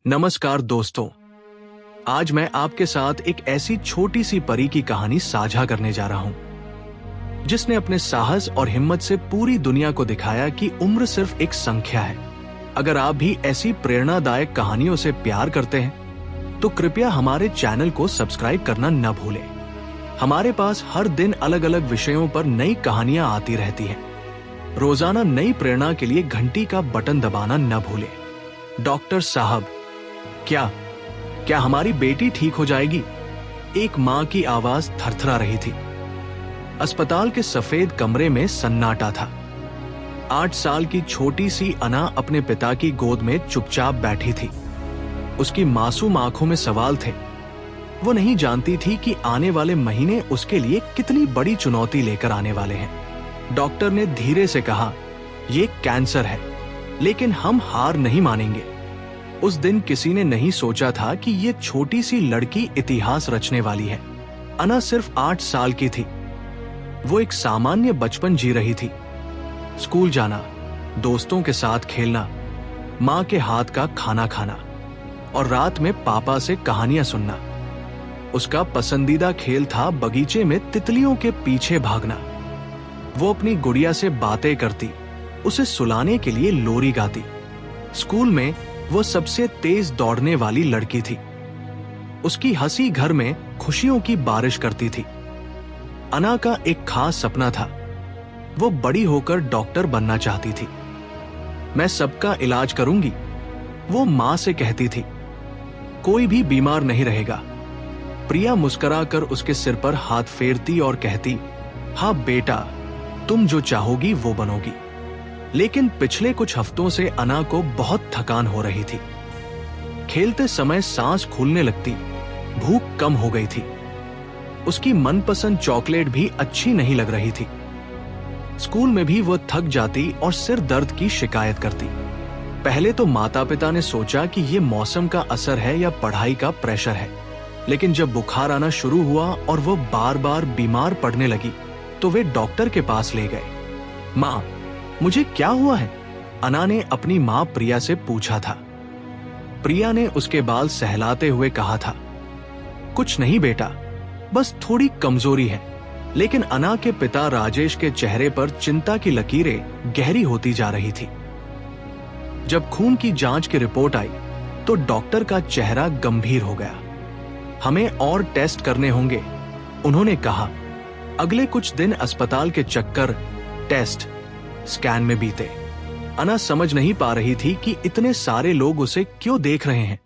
नमस्कार दोस्तों, आज मैं आपके साथ एक ऐसी छोटी सी परी की कहानी साझा करने जा रहा हूं जिसने अपने साहस और हिम्मत से पूरी दुनिया को दिखाया कि उम्र सिर्फ एक संख्या है। अगर आप भी ऐसी प्रेरणादायक कहानियों से प्यार करते हैं तो कृपया हमारे चैनल को सब्सक्राइब करना न भूलें। हमारे पास हर दिन अलग अलग विषयों पर नई कहानियां आती रहती हैं। रोजाना नई प्रेरणा के लिए घंटी का बटन दबाना न भूलें। डॉक्टर साहब, क्या हमारी बेटी ठीक हो जाएगी? एक मां की आवाज थरथरा रही थी। अस्पताल के सफेद कमरे में सन्नाटा था। 8 साल की छोटी सी अना अपने पिता की गोद में चुपचाप बैठी थी। उसकी मासूम आंखों में सवाल थे। वो नहीं जानती थी कि आने वाले महीने उसके लिए कितनी बड़ी चुनौती लेकर आने वाले हैं। डॉक्टर ने धीरे से कहा, ये कैंसर है, लेकिन हम हार नहीं मानेंगे। उस दिन किसी ने नहीं सोचा था कि ये छोटी सी लड़की इतिहास रचने वाली है। अना सिर्फ 8 साल की थी। वो एक सामान्य बचपन जी रही थी। स्कूल जाना, दोस्तों के साथ खेलना, माँ के हाथ का खाना खाना और रात में पापा से कहानियां सुनना। उसका पसंदीदा खेल था बगीचे में तितलियों के पीछे भागना। वो अपनी गुड़िया से बातें करती, उसे सुलाने के लिए लोरी गाती। स्कूल में वो सबसे तेज दौड़ने वाली लड़की थी। उसकी हंसी घर में खुशियों की बारिश करती थी। अना का एक खास सपना था। वो बड़ी होकर डॉक्टर बनना चाहती थी। मैं सबका इलाज करूंगी, वो मां से कहती थी। कोई भी बीमार नहीं रहेगा। प्रिया मुस्कुराकर उसके सिर पर हाथ फेरती और कहती, हाँ बेटा, तुम जो चाहोगी वो बनोगी। लेकिन पिछले कुछ हफ्तों से अना को बहुत थकान हो रही थी। खेलते समय सांस फूलने लगती, भूख कम हो गई थी। उसकी मनपसंद चॉकलेट भी अच्छी नहीं लग रही थी। स्कूल में भी वो थक जाती और सिर दर्द की शिकायत करती। पहले तो माता पिता ने सोचा कि ये मौसम का असर है या पढ़ाई का प्रेशर है, लेकिन जब बुखार आना शुरू हुआ और वो बार बार बीमार पड़ने लगी तो वे डॉक्टर के पास ले गए। मां, मुझे क्या हुआ है? अना ने अपनी मां प्रिया से पूछा था। प्रिया ने उसके बाल सहलाते हुए कहा था, कुछ नहीं बेटा, बस थोड़ी कमजोरी है। लेकिन अना के पिता राजेश के चेहरे पर चिंता की लकीरें गहरी होती जा रही थी। जब खून की जांच की रिपोर्ट आई तो डॉक्टर का चेहरा गंभीर हो गया। हमें और टेस्ट करने होंगे, उन्होंने कहा। अगले कुछ दिन अस्पताल के चक्कर, टेस्ट, स्कैन में बीते। अना समझ नहीं पा रही थी कि इतने सारे लोग उसे क्यों देख रहे हैं,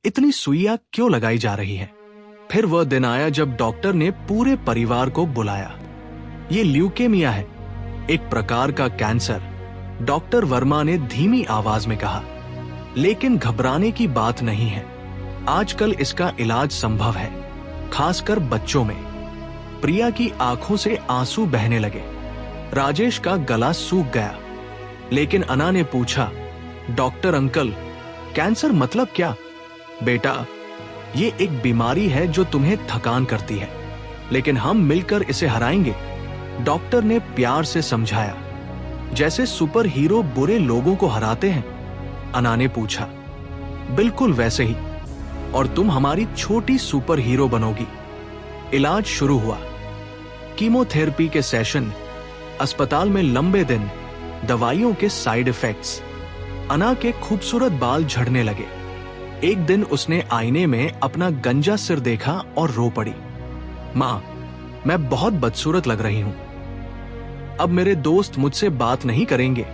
इतनी सुइयां क्यों लगाई जा रही हैं। फिर वह दिन आया जब डॉक्टर ने पूरे परिवार को बुलाया। ये ल्यूकेमिया है, एक प्रकार का कैंसर, डॉक्टर वर्मा ने धीमी आवाज में कहा। लेकिन घबराने की बात नहीं है। आजकल इसका इलाज संभव है, खासकर बच्चों में। प्रिया की आंखों से आंसू बहने लगे। राजेश का गला सूख गया। लेकिन अना ने पूछा, डॉक्टर अंकल, कैंसर मतलब क्या? बेटा, ये एक बीमारी है जो तुम्हें थकान करती है, लेकिन हम मिलकर इसे हराएंगे, डॉक्टर ने प्यार से समझाया। जैसे सुपर हीरो बुरे लोगों को हराते हैं? अना ने पूछा। बिल्कुल वैसे ही, और तुम हमारी छोटी सुपर हीरो बनोगी। इलाज शुरू हुआ। कीमोथेरेपी के सेशन, अस्पताल में लंबे दिन, दवाइयों के साइड इफेक्ट्स। अना के खूबसूरत बाल झड़ने लगे। एक दिन उसने आईने में अपना गंजा सिर देखा और रो पड़ी। मां, मैं बहुत बदसूरत लग रही हूं। अब मेरे दोस्त मुझसे बात नहीं करेंगे,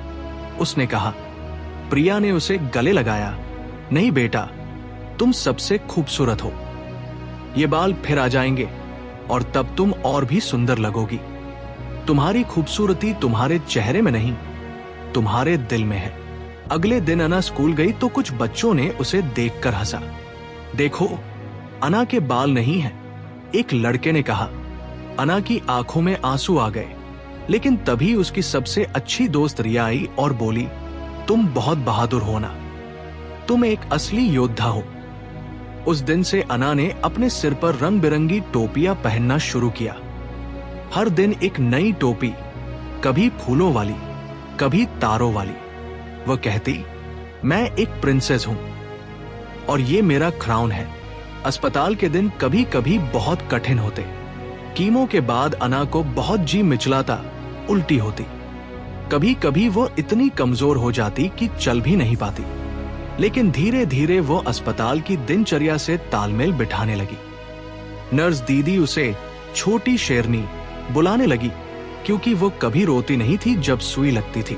उसने कहा। प्रिया ने उसे गले लगाया। नहीं बेटा, तुम सबसे खूबसूरत हो। ये बाल फिर आ जाएंगे और तब तुम और भी सुंदर लगोगी। तुम्हारी खूबसूरती तुम्हारे चेहरे में नहीं, तुम्हारे दिल में है। अगले दिन अना स्कूल गई तो कुछ बच्चों ने उसे देखकर हंसा। देखो, अना के बाल नहीं हैं, एक लड़के ने कहा। अना की आंखों में आंसू आ गए। लेकिन तभी उसकी सबसे अच्छी दोस्त रिया आई और बोली, तुम बहुत बहादुर हो ना, तुम एक असली योद्धा हो। उस दिन से अना ने अपने सिर पर रंग बिरंगी टोपियां पहनना शुरू किया। हर दिन एक नई टोपी, कभी फूलों वाली, कभी तारों वाली। वह कहती, मैं एक प्रिंसेस हूं। और ये मेरा क्राउन है। अस्पताल के दिन कभी कभी बहुत कठिन होते। कीमो के बाद अना को बहुत जी मिचलाता, उल्टी होती। कभी कभी वो इतनी कमजोर हो जाती कि चल भी नहीं पाती। लेकिन धीरे धीरे वो अस्पताल की दिनचर्या से तालमेल बिठाने लगी। नर्स दीदी उसे छोटी शेरनी बुलाने लगी, क्योंकि वो कभी रोती नहीं थी जब सुई लगती थी।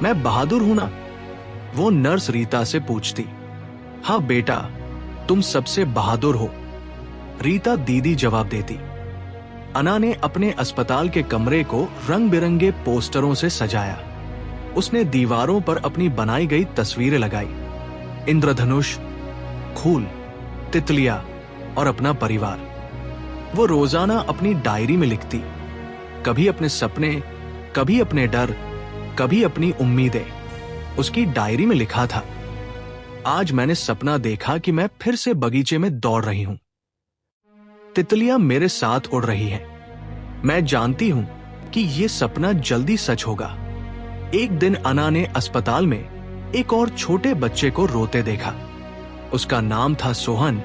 मैं बहादुर हूं ना? वो नर्स रीता से पूछती। हाँ बेटा, तुम सबसे बहादुर हो, रीता दीदी जवाब देती। अना ने अपने अस्पताल के कमरे को रंग बिरंगे पोस्टरों से सजाया। उसने दीवारों पर अपनी बनाई गई तस्वीरें लगाई, इंद्रधनुष, फूल, तितलियां और अपना परिवार। वो रोजाना अपनी डायरी में लिखती, कभी अपने सपने, कभी अपने डर, कभी अपनी उम्मीदें। उसकी डायरी में लिखा था, आज मैंने सपना देखा कि मैं फिर से बगीचे में दौड़ रही हूं। तितलियां मेरे साथ उड़ रही हैं। मैं जानती हूं कि यह सपना जल्दी सच होगा। एक दिन अना ने अस्पताल में एक और छोटे बच्चे को रोते देखा। उसका नाम था सोहन।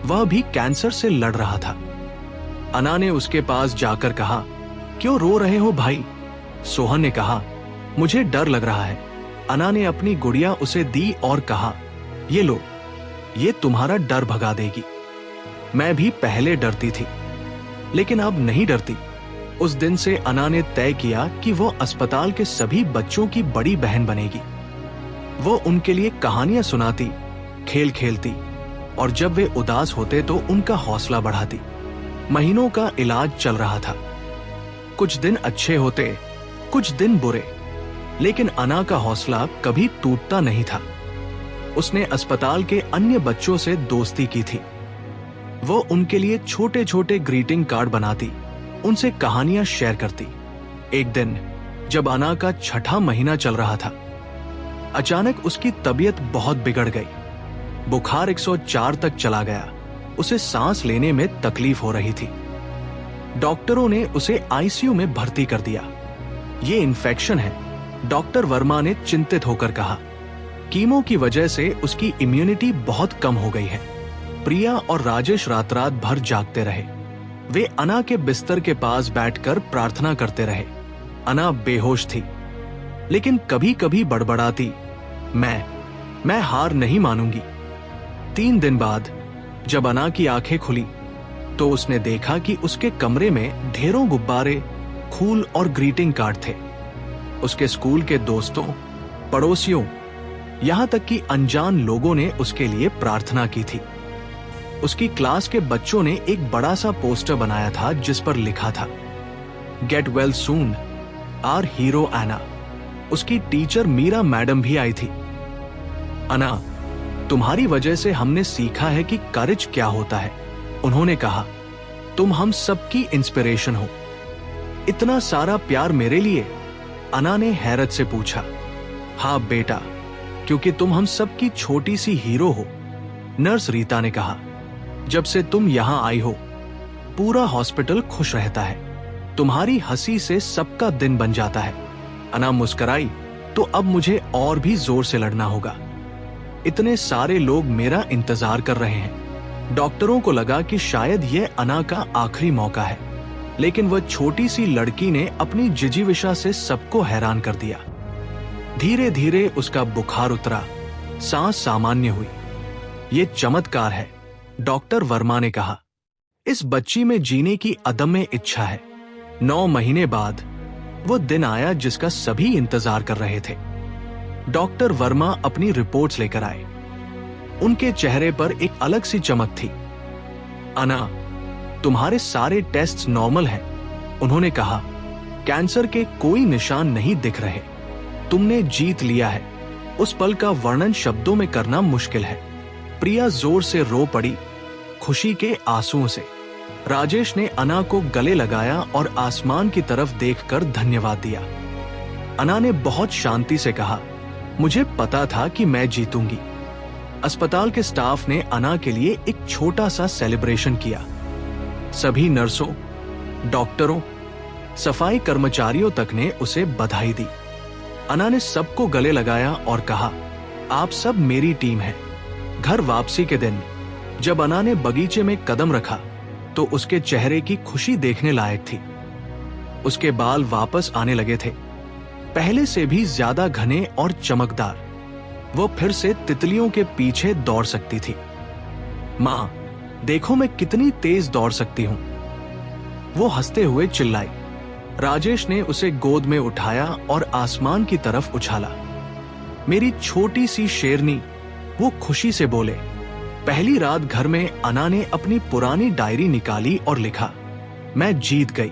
वह भी कैंसर से लड़ रहा था। अना ने उसके पास जाकर कहा, क्यों रो रहे हो भाई? सोहन ने कहा, मुझे डर लग रहा है। अना ने अपनी गुड़िया उसे दी और कहा, ये लो, ये तुम्हारा डर भगा देगी। मैं भी पहले डरती थी, लेकिन अब नहीं डरती। उस दिन से अना ने तय किया कि वो अस्पताल के सभी बच्चों की बड़ी बहन बनेगी। वो उनके लिए कहानियां सुनाती, खेल खेलती और जब वे उदास होते तो उनका हौसला बढ़ाती। महीनों का इलाज चल रहा था। कुछ दिन अच्छे होते, कुछ दिन बुरे, लेकिन अना का हौसला कभी टूटता नहीं था। उसने अस्पताल के अन्य बच्चों से दोस्ती की थी। वो उनके लिए छोटे छोटे ग्रीटिंग कार्ड बनाती, उनसे कहानियां शेयर करती। एक दिन जब अना का छठा महीना चल रहा था, अचानक उसकी तबीयत बहुत बिगड़ गई। बुखार 104 तक चला गया। उसे सांस लेने में तकलीफ हो रही थी। डॉक्टरों ने उसे आईसीयू में भर्ती कर दिया। ये इन्फेक्शन है, डॉक्टर वर्मा ने चिंतित होकर कहा। कीमो की वजह से उसकी इम्यूनिटी बहुत कम हो गई है। प्रिया और राजेश रात रात भर जागते रहे। वे अना के बिस्तर के पास बैठकर प्रार्थना करते रहे। अना बेहोश थी, लेकिन कभी कभी बड़बड़ाती, मैं हार नहीं मानूंगी। 3 दिन बाद जब अना की आंखें खुली तो उसने देखा कि उसके कमरे में ढेरों गुब्बारे, फूल और ग्रीटिंग कार्ड थे। उसके स्कूल के दोस्तों, पड़ोसियों, यहां तक कि अनजान लोगों ने उसके लिए प्रार्थना की थी। उसकी क्लास के बच्चों ने एक बड़ा सा पोस्टर बनाया था जिस पर लिखा था, get well soon, our hero Anna. उसकी टीचर मीरा मैडम भी आई थी। अना, तुम्हारी वजह से हमने सीखा है कि करेज क्या होता है, उन्होंने कहा। तुम हम सबकी इंस्पिरेशन हो। इतना सारा प्यार मेरे लिए? अना ने हैरत से पूछा। हाँ बेटा, क्योंकि तुम हम सबकी छोटी सी हीरो हो, नर्स रीता ने कहा। जब से तुम यहां आई हो, पूरा हॉस्पिटल खुश रहता है। तुम्हारी हंसी से सबका दिन बन जाता है। अना मुस्कुराई, तो अब मुझे और भी जोर से लड़ना होगा। इतने सारे लोग मेरा इंतजार कर रहे हैं। डॉक्टरों को लगा कि शायद यह अना का आखिरी मौका है, लेकिन वह छोटी सी लड़की ने अपनी जिजीविषा से सबको हैरान कर दिया। धीरे धीरे उसका बुखार उतरा, सांस सामान्य हुई। ये चमत्कार है, डॉक्टर वर्मा ने कहा। इस बच्ची में जीने की अदम्य इच्छा है। 9 महीने बाद वो दिन आया जिसका सभी इंतजार कर रहे थे। डॉक्टर वर्मा अपनी रिपोर्ट्स लेकर आए। उनके चेहरे पर एक अलग सी चमक थी। अना, तुम्हारे सारे टेस्ट्स नॉर्मल हैं, उन्होंने कहा। कैंसर के कोई निशान नहीं दिख रहे। तुमने जीत लिया है। उस पल का वर्णन शब्दों में करना मुश्किल है। प्रिया जोर से रो पड़ी, खुशी के आंसुओं से। राजेश ने अना को गले लगाया और आसमान की तरफ देखकर धन्यवाद दिया। अना ने बहुत शांति से कहा, मुझे पता था कि मैं जीतूंगी। अस्पताल के स्टाफ ने अना के लिए एक छोटा सा सेलिब्रेशन किया। सभी नर्सों, डॉक्टरों, सफाई कर्मचारियों तक ने उसे बधाई दी। अना ने सबको गले लगाया और कहा, आप सब मेरी टीम है। घर वापसी के दिन जब अना ने बगीचे में कदम रखा तो उसके चेहरे की खुशी देखने लायक थी। उसके बाल वापस आने लगे थे, पहले से भी ज्यादा घने और चमकदार। वो फिर से तितलियों के पीछे दौड़ सकती थी। मां, देखो मैं कितनी तेज दौड़ सकती हूं, वो हंसते हुए चिल्लाई। राजेश ने उसे गोद में उठाया और आसमान की तरफ उछाला। मेरी छोटी सी शेरनी, वो खुशी से बोले। पहली रात घर में अना ने अपनी पुरानी डायरी निकाली और लिखा, मैं जीत गई,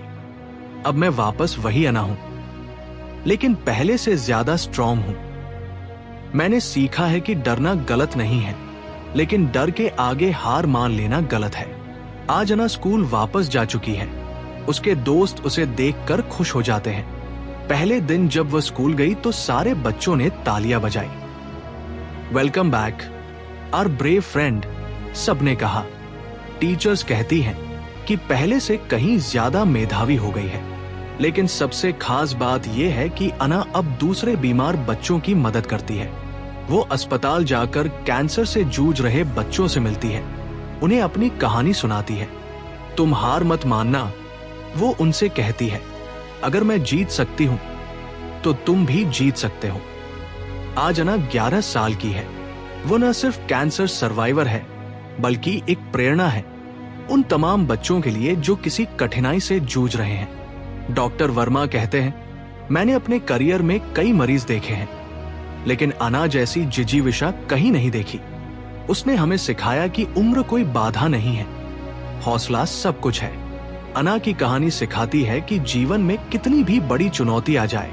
अब मैं वापस वही अना हूं, लेकिन पहले से ज्यादा स्ट्रांग हूं। मैंने सीखा है कि डरना गलत नहीं है, लेकिन डर के आगे हार मान लेना गलत है। आज अना स्कूल वापस जा चुकी है। उसके दोस्त उसे देखकर खुश हो जाते हैं। पहले दिन जब वह स्कूल गई तो सारे बच्चों ने तालियां बजाई। Welcome back our brave friend, सबने कहा। टीचर्स कहती हैं कि पहले से कहीं ज्यादा मेधावी हो गई है, लेकिन सबसे खास बात यह है कि अना अब दूसरे बीमार बच्चों की मदद करती है। वो अस्पताल जाकर कैंसर से जूझ रहे बच्चों से मिलती है, उन्हें अपनी कहानी सुनाती है। तुम हार मत मानना, वो उनसे कहती है। अगर मैं जीत सकती हूं तो तुम भी जीत सकते हो। आज अना 11 साल की है। वो न सिर्फ कैंसर सर्वाइवर है, बल्कि एक प्रेरणा है उन तमाम बच्चों के लिए जो किसी कठिनाई से जूझ रहे हैं। डॉक्टर वर्मा कहते हैं, मैंने अपने करियर में कई मरीज देखे हैं, लेकिन अना जैसी जिजीविषा कहीं नहीं देखी। उसने हमें सिखाया कि उम्र कोई बाधा नहीं है, हौसला सब कुछ है। अना की कहानी सिखाती है कि जीवन में कितनी भी बड़ी चुनौती आ जाए,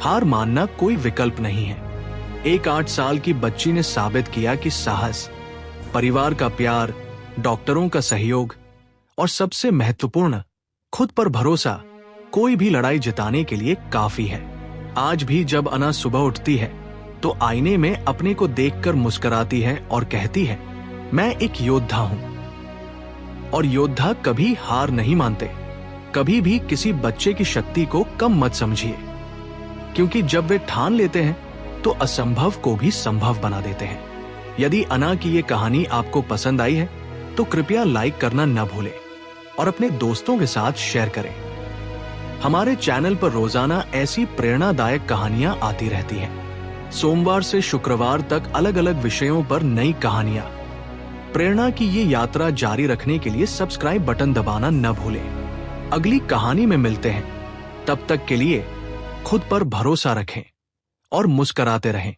हार मानना कोई विकल्प नहीं है। एक 8 साल की बच्ची ने साबित किया कि साहस, परिवार का प्यार, डॉक्टरों का सहयोग और सबसे महत्वपूर्ण खुद पर भरोसा कोई भी लड़ाई जिताने के लिए काफी है। आज भी जब अना सुबह उठती है तो आईने में अपने को देखकर मुस्कुराती है और कहती है, मैं एक योद्धा हूं। और योद्धा कभी हार नहीं मानते। कभी भी किसी बच्चे की शक्ति को कम मत समझिए, क्योंकि जब वे ठान लेते हैं तो असंभव को भी संभव बना देते हैं। यदि अना की ये कहानी आपको पसंद आई है तो कृपया लाइक करना न भूलें और अपने दोस्तों के साथ शेयर करें। हमारे चैनल पर रोजाना ऐसी प्रेरणादायक कहानियां आती रहती हैं। सोमवार से शुक्रवार तक अलग अलग विषयों पर नई कहानियां। प्रेरणा की ये यात्रा जारी रखने के लिए सब्सक्राइब बटन दबाना न भूलें। अगली कहानी में मिलते हैं, तब तक के लिए खुद पर भरोसा रखें और मुस्कुराते रहें।